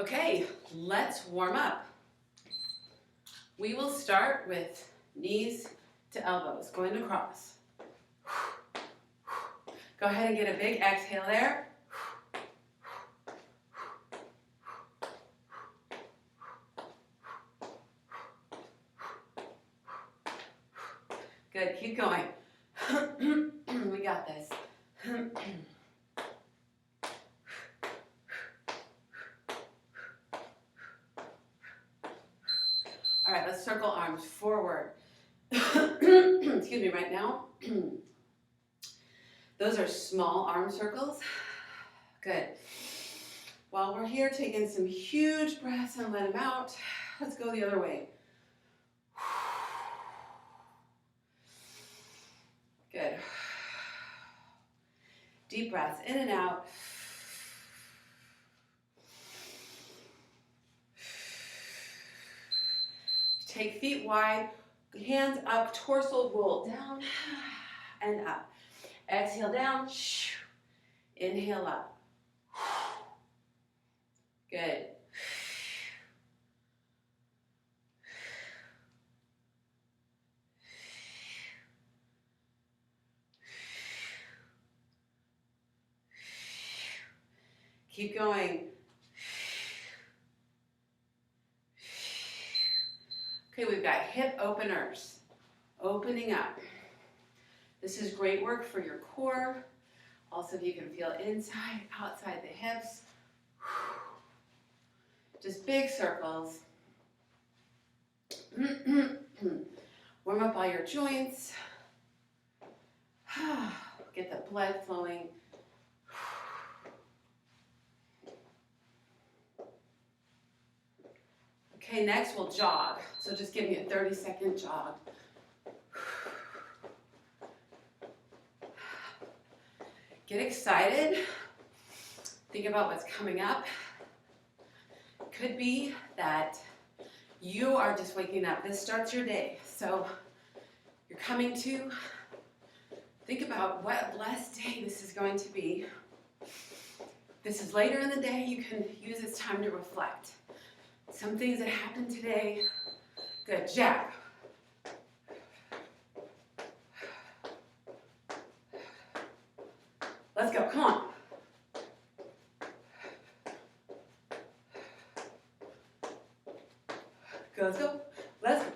Okay, let's warm up. We will start with knees to elbows, going across. Go ahead and get a big exhale there. Good, keep going. We got this. All right, let's circle arms forward. Excuse me, right now. Those are small arm circles. Good. While we're here, taking some huge breaths and let them out. Let's go the other way. Good. Deep breaths in and out. Take feet wide, hands up, torso roll down and up. Exhale down, inhale up. Good. Keep going. Okay, we've got hip openers, opening up. This is great work for your core. Also, if you can feel inside, outside the hips. Just big circles. Warm up all your joints. Get the blood flowing. Okay, next we'll jog. So just give me a 30-second jog. Get excited. Think about what's coming up. Could be that you are just waking up. This starts your day. So you're coming to. Think about what a blessed day this is going to be. This is later in the day. You can use this time to reflect. Some things that happened today. Good, jab. Let's go, come on. Go, let's go, let's go,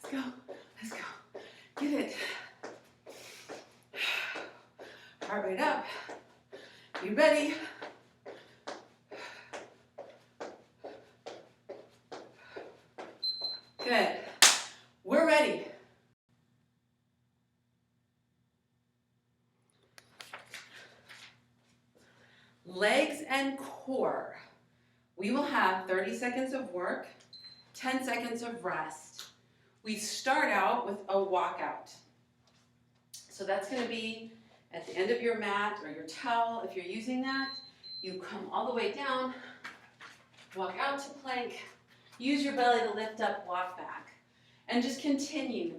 let's go, let's go. Get it. Heart rate up. You ready? Good. We're ready. Legs and core. We will have 30 seconds of work, 10 seconds of rest. We start out with a walkout. So that's going to be at the end of your mat or your towel. If you're using that, you come all the way down, walk out to plank, use your belly to lift up, walk back. And just continue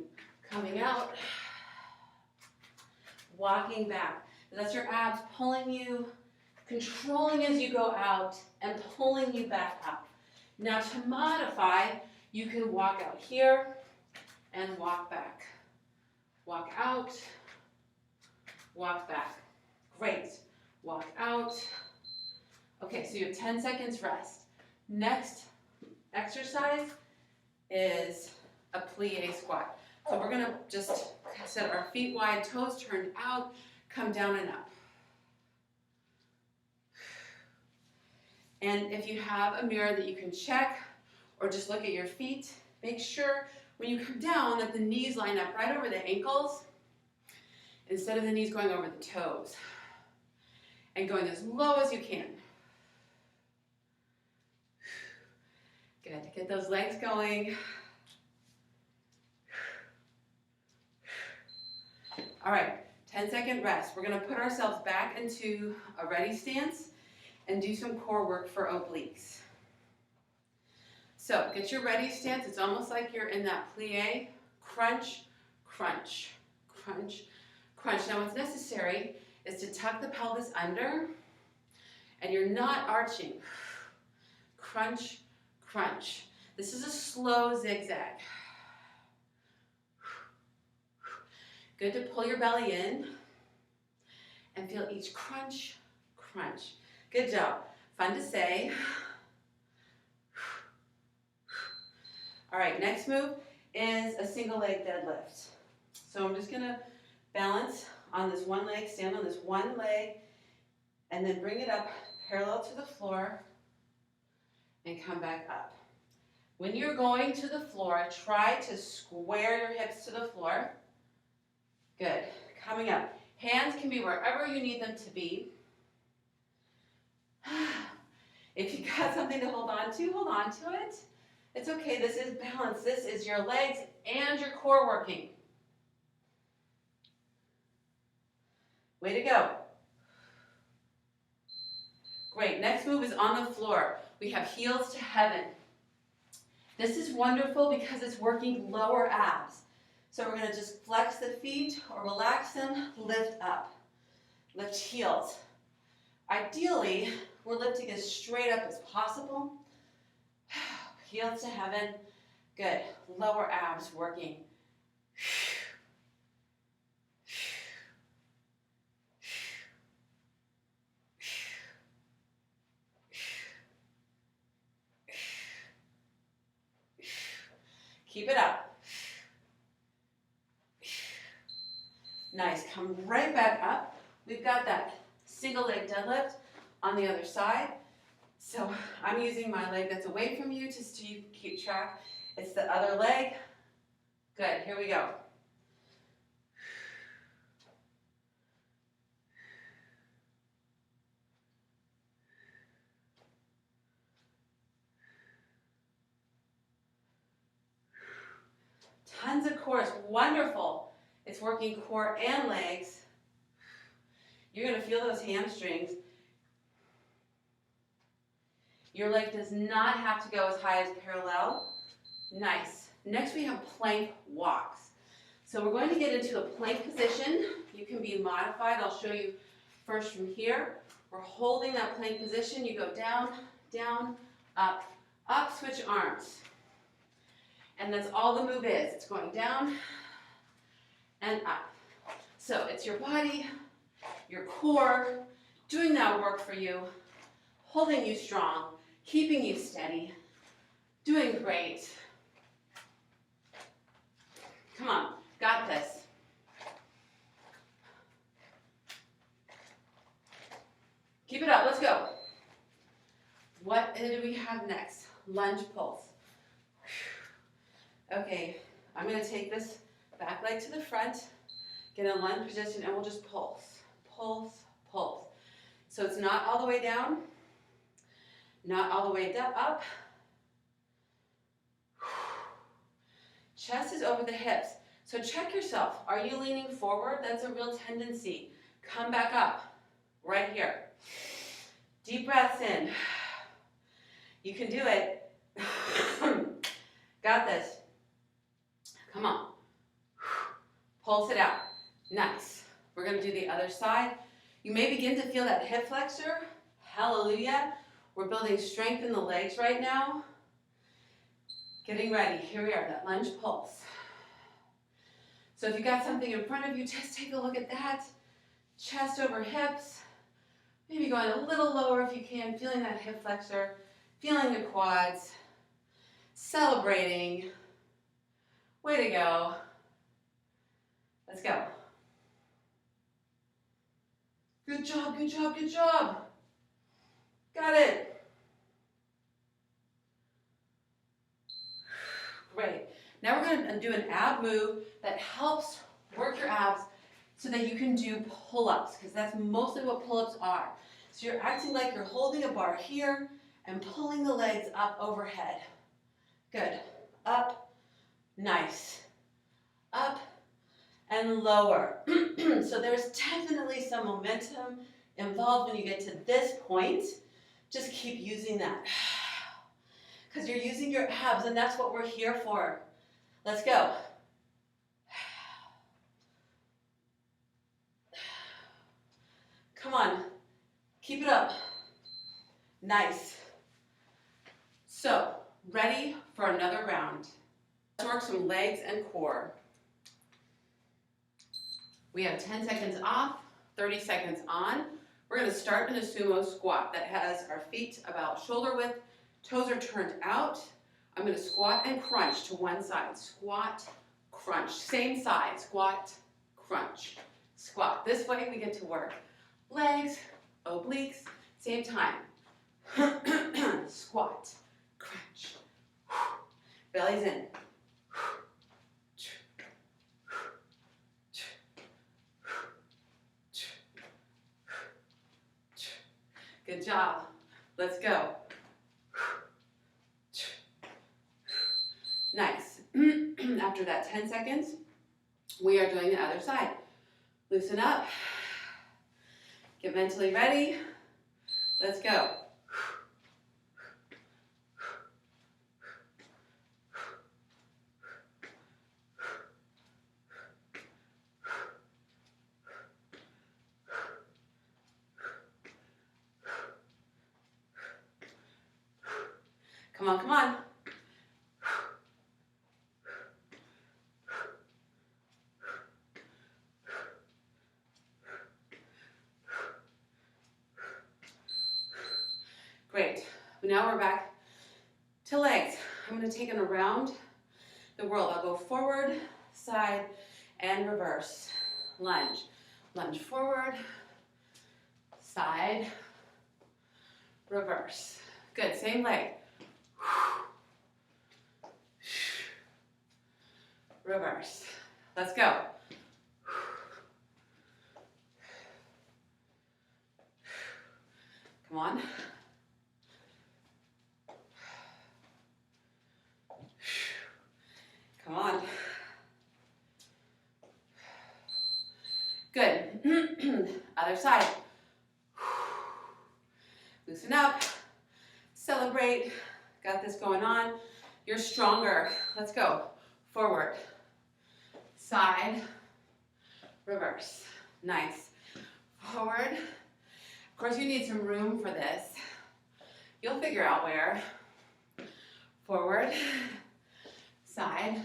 coming out, walking back. That's your abs pulling you, controlling as you go out, and pulling you back up. Now to modify, you can walk out here and walk back. Walk out, walk back. Great. Walk out. Okay, so you have 10 seconds rest. Next exercise is a plie squat. So we're gonna just set our feet wide, toes turned out, come down and up. And if you have a mirror that you can check or just look at your feet, make sure when you come down that the knees line up right over the ankles instead of the knees going over the toes. And going as low as you can. Good, get those legs going. All right, 10-second rest. We're gonna put ourselves back into a ready stance and do some core work for obliques. So get your ready stance. It's almost like you're in that plie. Crunch, crunch, crunch, crunch. Now what's necessary is to tuck the pelvis under and you're not arching. crunch, crunch. This is a slow zigzag. Good to pull your belly in and feel each crunch, crunch. Good job. Fun to say. All right, next move is a single leg deadlift. So I'm just gonna balance on this one leg, stand on this one leg, and then bring it up parallel to the floor and come back up. When you're going to the floor, try to square your hips to the floor. Good. Coming up. Hands can be wherever you need them to be. If you got something to hold on to it. It's okay. This is balance. This is your legs and your core working. Way to go. Great. Next move is on the floor. We have heels to heaven. This is wonderful because it's working lower abs. So we're going to just flex the feet or relax them, lift up. Lift heels. Ideally, we're lifting as straight up as possible. Heels to heaven. Good. Lower abs working. Keep it up. Nice. Come right back up. We've got that single leg deadlift on the other side. So I'm using my leg that's away from you just to keep track. It's the other leg. Good. Here we go. Tons of core. It's wonderful. It's working core and legs. You're going to feel those hamstrings. Your leg does not have to go as high as parallel. Nice. Next we have plank walks. So we're going to get into a plank position. You can be modified. I'll show you first from here. We're holding that plank position. You go down, down, up, up, switch arms. And that's all the move is. It's going down and up. So it's your body, your core, doing that work for you, holding you strong, keeping you steady, doing great. Come on, got this. Keep it up, let's go. What do we have next? Lunge pulse. Okay, I'm going to take this back leg to the front, get in a lunge position, and we'll just pulse, pulse, pulse. So it's not all the way down, not all the way up. Chest is over the hips. So check yourself. Are you leaning forward? That's a real tendency. Come back up, right here. Deep breaths in. You can do it. Got this. Come on. Pulse it out. Nice. We're going to do the other side. You may begin to feel that hip flexor. Hallelujah. We're building strength in the legs right now. Getting ready. Here we are, that lunge pulse. So if you got something in front of you, just take a look at that. Chest over hips. Maybe going a little lower if you can. Feeling that hip flexor. Feeling the quads. Celebrating. Way to go. Let's go. Good job, good job, good job. Got it. Great. Now we're going to do an ab move that helps work your abs so that you can do pull-ups, because that's mostly what pull-ups are. So you're acting like you're holding a bar here and pulling the legs up overhead. Good. Up. Nice. Up and lower. So there's definitely some momentum involved when you get to this point. Just keep using that. Because you're using your abs, and that's what we're here for. Let's go. Come on. Keep it up. Nice. So, ready for another round. Let's work some legs and core. We have 10 seconds off, 30 seconds on. We're gonna start in a sumo squat that has our feet about shoulder width, toes are turned out. I'm gonna squat and crunch to one side. Squat, crunch, same side, squat, crunch, squat. This way we get to work legs, obliques, same time. Squat, crunch, belly's in. Good job. Let's go. Nice. After that 10 seconds, we are doing the other side. Loosen up. Get mentally ready. Let's go. Come on, come on. Great. Now we're back to legs. I'm going to take them around the world. I'll go forward, side, and reverse. Lunge. Lunge forward, side, reverse. Good. Same leg. Reverse. Let's go. Come on. Come on. Good. Other side. Loosen up. Celebrate. Got this going on. You're stronger. Let's go. Forward. Side. Reverse. Nice. Forward. Of course, you need some room for this. You'll figure out where. Forward. Side.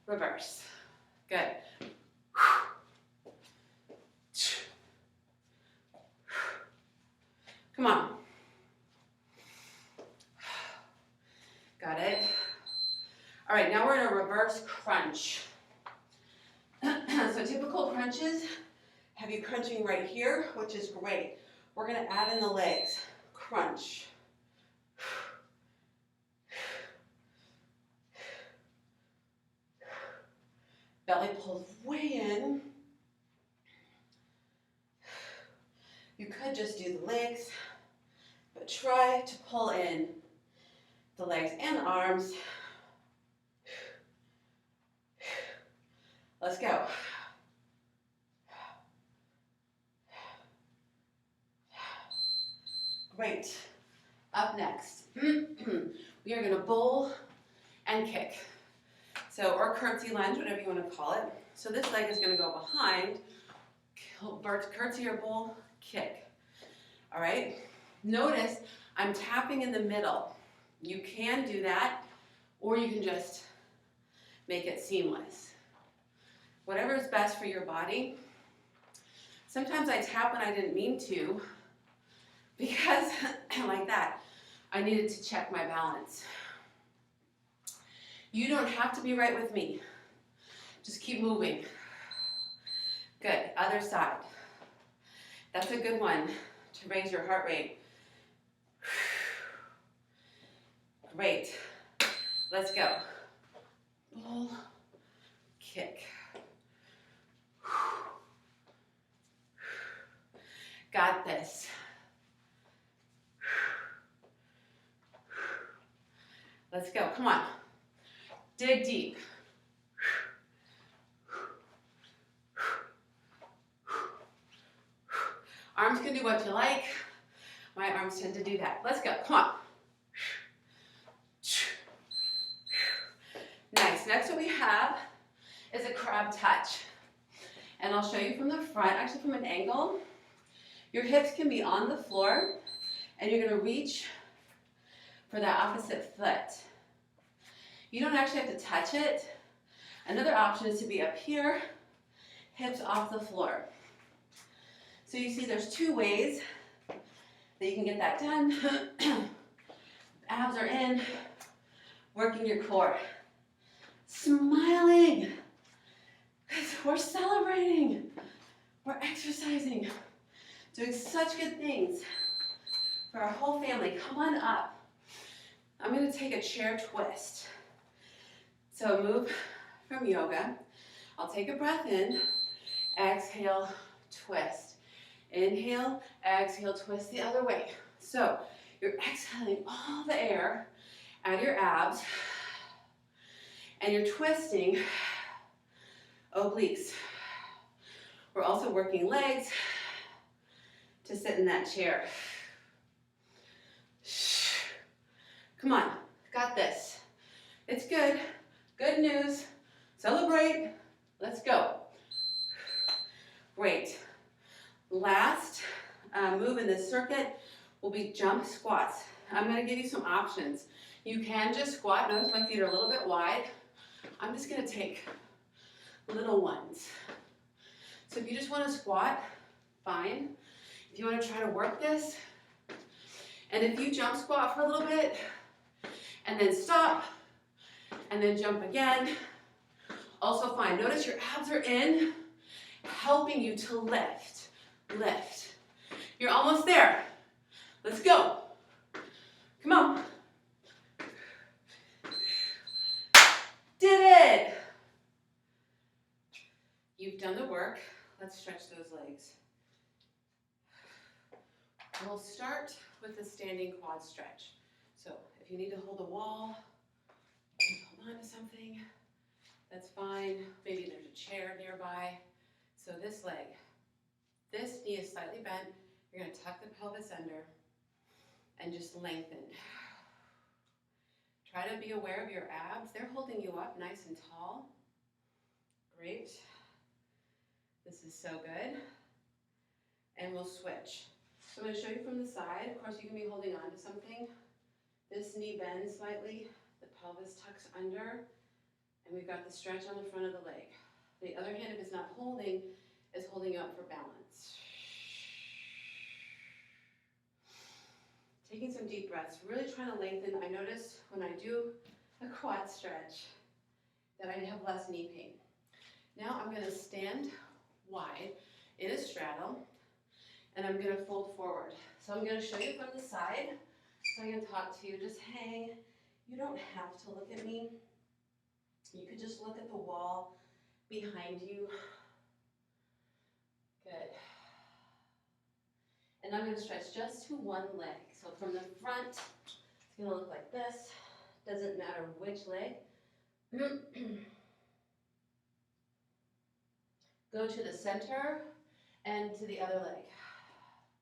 Reverse. Good. Come on. Got it. All right, now we're in a reverse crunch. So typical crunches have you crunching right here, which is great. We're gonna add in the legs. Crunch. Belly pulls way in. You could just do the legs, but try to pull in the legs and arms. Let's go. Great. Up next, we are gonna bowl and kick. So, or curtsy lunge, whatever you want to call it. So this leg is gonna go behind, curtsy or bowl, kick. All right? Notice I'm tapping in the middle. You can do that, or you can just make it seamless. Whatever is best for your body. Sometimes I tap when I didn't mean to, because like that, I needed to check my balance. You don't have to be right with me. Just keep moving. Good, other side. That's a good one to raise your heart rate. Great, let's go. Bowl, kick. Got this. Let's go, come on. Dig deep. Arms can do what you like. My arms tend to do that. Let's go, come on. Nice, next what we have is a crab touch. And I'll show you from the front, actually from an angle. Your hips can be on the floor, and you're gonna reach for that opposite foot. You don't actually have to touch it. Another option is to be up here, hips off the floor. So you see there's two ways that you can get that done. Abs are in, working your core. Smiling. We're celebrating. We're exercising. Doing such good things for our whole family. Come on up. I'm going to take a chair twist. So move from yoga. I'll take a breath in. Exhale, twist. Inhale, exhale, twist the other way. So you're exhaling all the air out of your abs. And you're twisting obliques. We're also working legs to sit in that chair. Come on, got this. It's good. Good news. Celebrate. Let's go. Great. Last move in this circuit will be jump squats. I'm going to give you some options. You can just squat. Notice my feet are a little bit wide. I'm just going to take little ones. So if you just want to squat, fine. If you want to try to work this, and if you jump squat for a little bit, and then stop, and then jump again, also fine. Notice your abs are in, helping you to lift, lift. You're almost there. Let's go. Come on. Did it. You've done the work. Let's stretch those legs. We'll start with the standing quad stretch. So if you need to hold a wall, hold on to something, that's fine. Maybe there's a chair nearby. So this leg, this knee is slightly bent. You're going to tuck the pelvis under and just lengthen. Try to be aware of your abs. They're holding you up nice and tall. Great. This is so good. And we'll switch. So I'm going to show you from the side. Of course, you can be holding on to something. This knee bends slightly. The pelvis tucks under. And we've got the stretch on the front of the leg. The other hand, if it's not holding, is holding you up for balance. Taking some deep breaths, really trying to lengthen. I notice when I do a quad stretch that I have less knee pain. Now I'm going to stand wide in a straddle, and I'm going to fold forward. So I'm going to show you from the side, so I can talk to you. Just hang. You don't have to look at me. You could just look at the wall behind you. Good. And I'm going to stretch just to one leg. So from the front, it's going to look like this. Doesn't matter which leg. Go to the center and to the other leg.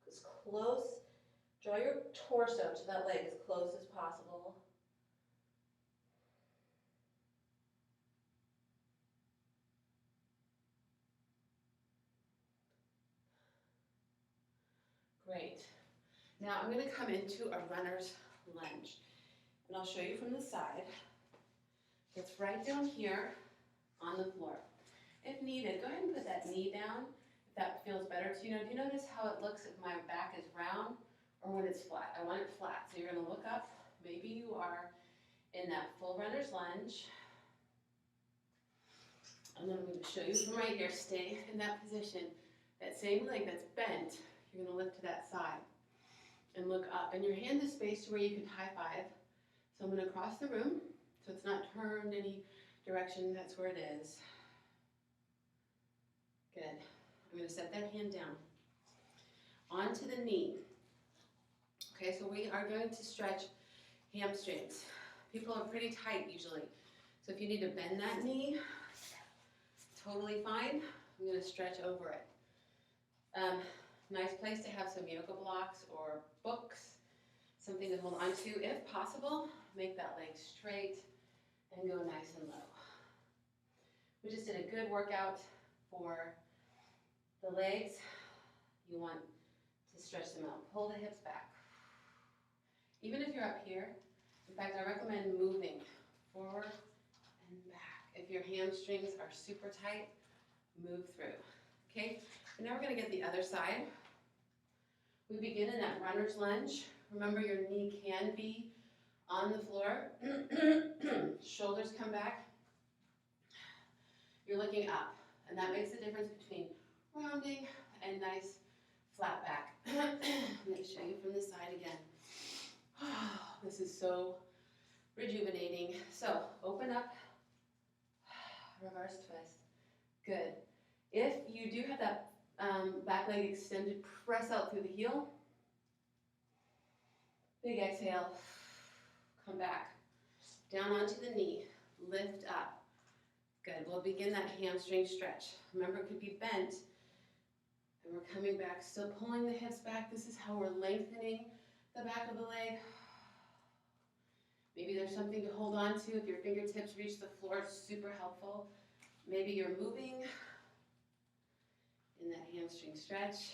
As close, draw your torso to that leg as close as possible. Great. Now I'm going to come into a runner's lunge. And I'll show you from the side. It's right down here on the floor. If needed, go ahead and put that knee down if that feels better to you. Now, do you notice how it looks if my back is round or when it's flat? I want it flat. So you're going to look up. Maybe you are in that full runner's lunge. And then I'm going to show you from right here. Stay in that position. That same leg that's bent, you're going to lift to that side and look up. And your hand is spaced to where you can high five. So I'm going to cross the room so it's not turned any direction. That's where it is. Good. I'm going to set that hand down. Onto the knee. Okay, so we are going to stretch hamstrings. People are pretty tight usually. So if you need to bend that knee, totally fine. I'm going to stretch over it. Nice place to have some yoga blocks or books, something to hold on to. If possible, make that leg straight and go nice and low. We just did a good workout for the legs. You want to stretch them out. Pull the hips back. Even if you're up here, In fact, I recommend moving forward and back. If your hamstrings are super tight, move through. Okay, and now we're gonna get the other side. We begin in that runner's lunge. Remember, your knee can be on the floor. Shoulders come back. You're looking up, and that makes the difference between rounding and nice flat back. I'm gonna show you from the side again. This is so rejuvenating. So open up, reverse twist. Good. If you do have that back leg extended, press out through the heel. Big exhale. Come back. Down onto the knee. Lift up. Good. We'll begin that hamstring stretch. Remember, it could be bent. And we're coming back, still pulling the hips back. This is how we're lengthening the back of the leg. Maybe there's something to hold on to. If your fingertips reach the floor, it's super helpful. Maybe you're moving in that hamstring stretch.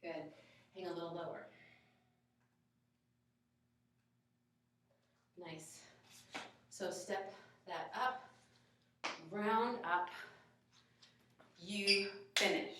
Good. Hang a little lower. Nice. So step that up, round up. You finish.